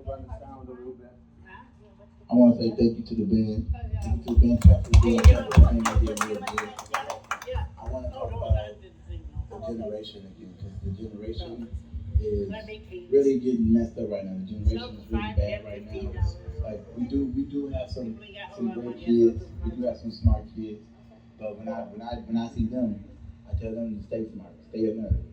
I want to say thank you to the band. Thank you to the band, clap for the band, clap for the band. They did real good. I want to talk about the generation again, because the generation is really getting messed up right now. The generation is really bad right now. Like we do have some great kids. We do have some smart kids. But when I see them, I tell them to stay smart, stay a nerd.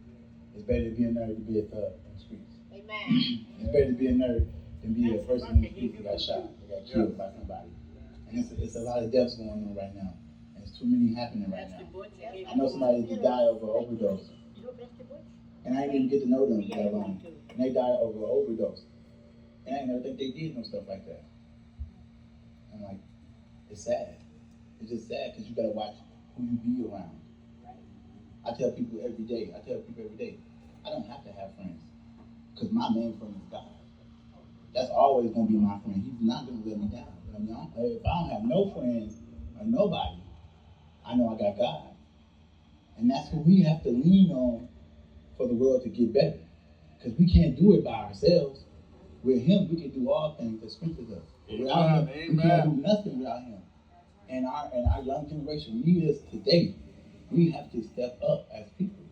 It's better to be a nerd than be a thug in the streets. Amen. It's better to be a nerd than be a person in the streets that got shot, that got killed by somebody. And it's a lot of deaths going on right now. And it's too many happening right now. I know somebody that died over an overdose. And I didn't even get to know them that long. And they died over an overdose. And I never think they did no stuff like that. I'm like, it's sad. It's just sad because you gotta watch who you be around. I tell people every day, I don't have to have friends. Because my main friend is God. That's always gonna be my friend. He's not gonna let me down. I mean, if I don't have no friends or nobody, I know I got God. And that's who we have to lean on for the world to get better. Because we can't do it by ourselves. With Him, we can do all things that strengthens us. Without Him, we can't do nothing without Him. And our young generation need us today. We have to step up as people.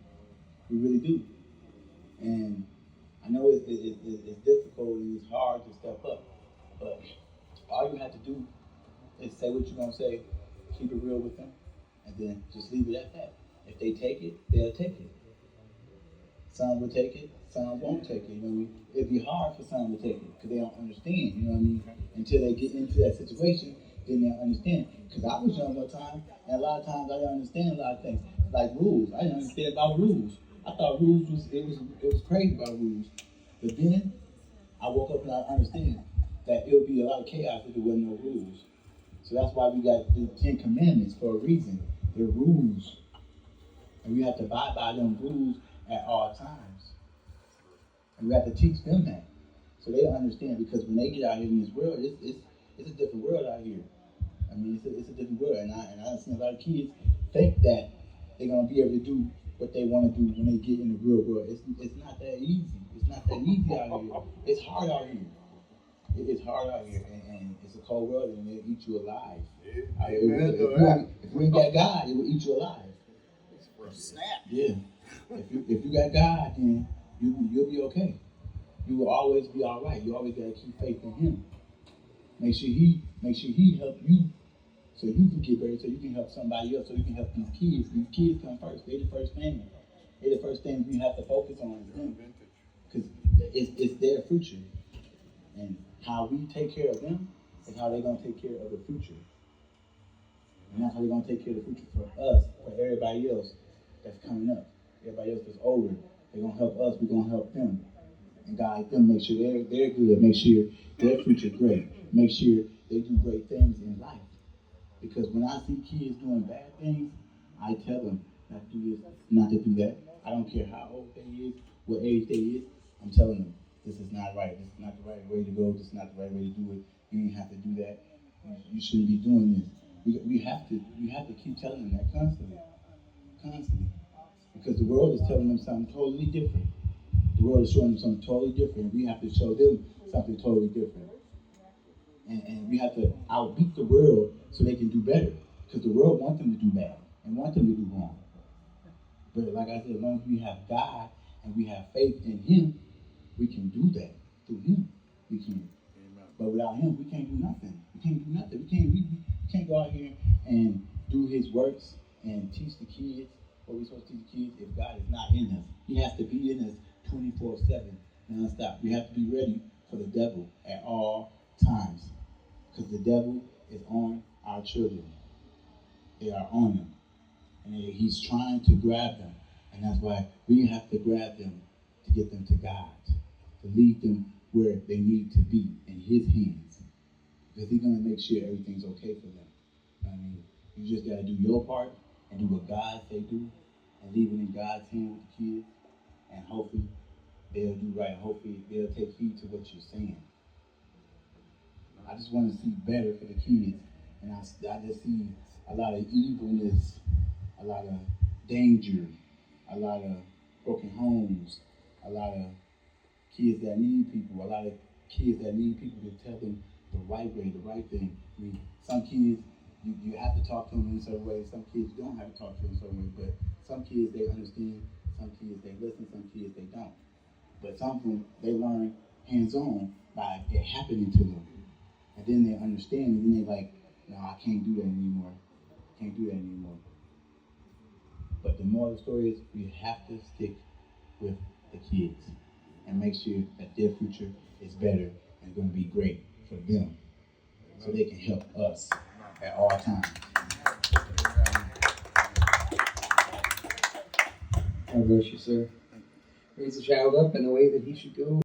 We really do. And I know it's difficult and it's hard to step up. But all you have to do is say what you're going to say, keep it real with them, and then just leave it at that. If they take it, they'll take it. Some will take it, some won't take it. You know what I mean? It'd be hard for some to take it because they don't understand, you know what I mean? Until they get into that situation, then they'll understand. Because I was young one time, and a lot of times I didn't understand a lot of things. Like rules. I didn't understand about rules. I thought rules was crazy about rules. But then I woke up and I understand that it would be a lot of chaos if there wasn't no rules. So that's why we got the 10 Commandments for a reason. They're rules. And we have to abide by them rules at all times. And we have to teach them that. So they understand, because when they get out here in this world, it's a different world out here. I mean, it's a different world. And I've seen a lot of kids think that they're going to be able to do what they want to do when they get in the real world. It's not that easy. It's not that easy out here. It's hard out here. It's hard out here, and it's a cold world, and it'll eat you alive. If you ain't got God, it will eat you alive. Snap. Yeah. If you got God, then you'll be okay. You will always be all right. You always gotta keep faith in Him. Make sure He help you, so you can get better, so you can help somebody else, so you can help these kids. These kids come first. They're the first thing. They're the first thing we have to focus on is them, because it's their future. And how we take care of them is how they're going to take care of the future. And that's how they're going to take care of the future for us, for everybody else that's coming up. Everybody else that's older. They're going to help us, we're going to help them. And guide them, make sure they're good, make sure their future great. Make sure they do great things in life. Because when I see kids doing bad things, I tell them not to do this, not to do that. I don't care how old they is, what age they is, I'm telling them, this is not right. This is not the right way to go. This is not the right way to do it. You ain't have to do that. You shouldn't be doing this. We have to keep telling them that constantly. Because the world is telling them something totally different. The world is showing them something totally different. We have to show them something totally different. And we have to outbeat the world so they can do better. Because the world wants them to do bad and wants them to do wrong. But like I said, as long as we have God and we have faith in Him, we can do that. Through Him, we can. Amen. But without Him, we can't do nothing. We can't go out here and do His works and teach the kids what we're supposed to teach the kids if God is not in us. He has to be in us 24/7, non-stop. We have to be ready for the devil at all times. Because the devil is on our children. They are on them. And he's trying to grab them. And that's why we have to grab them to get them to God. To lead them where they need to be, in His hands. Because He's going to make sure everything's okay for them. I mean, you just got to do your part and do what God say do. And leave it in God's hand with the kids. And hopefully they'll do right. Hopefully they'll take heed to what you're saying. I just want to see better for the kids. And I just see a lot of evilness, a lot of danger, a lot of broken homes, a lot of kids that need people, a lot of kids that need people to tell them the right way, the right thing. I mean, some kids, you have to talk to them in a certain way. Some kids you don't have to talk to them in a certain way. But some kids, they understand. Some kids, they listen. Some kids, they don't. But some of them, they learn hands-on by it happening to them. And then they understand, and then they like, no, I can't do that anymore. Can't do that anymore. But the moral of the story is we have to stick with the kids and make sure that their future is better and going to be great for them so they can help us at all times. God bless you, sir. Raise the child up in the way that he should go.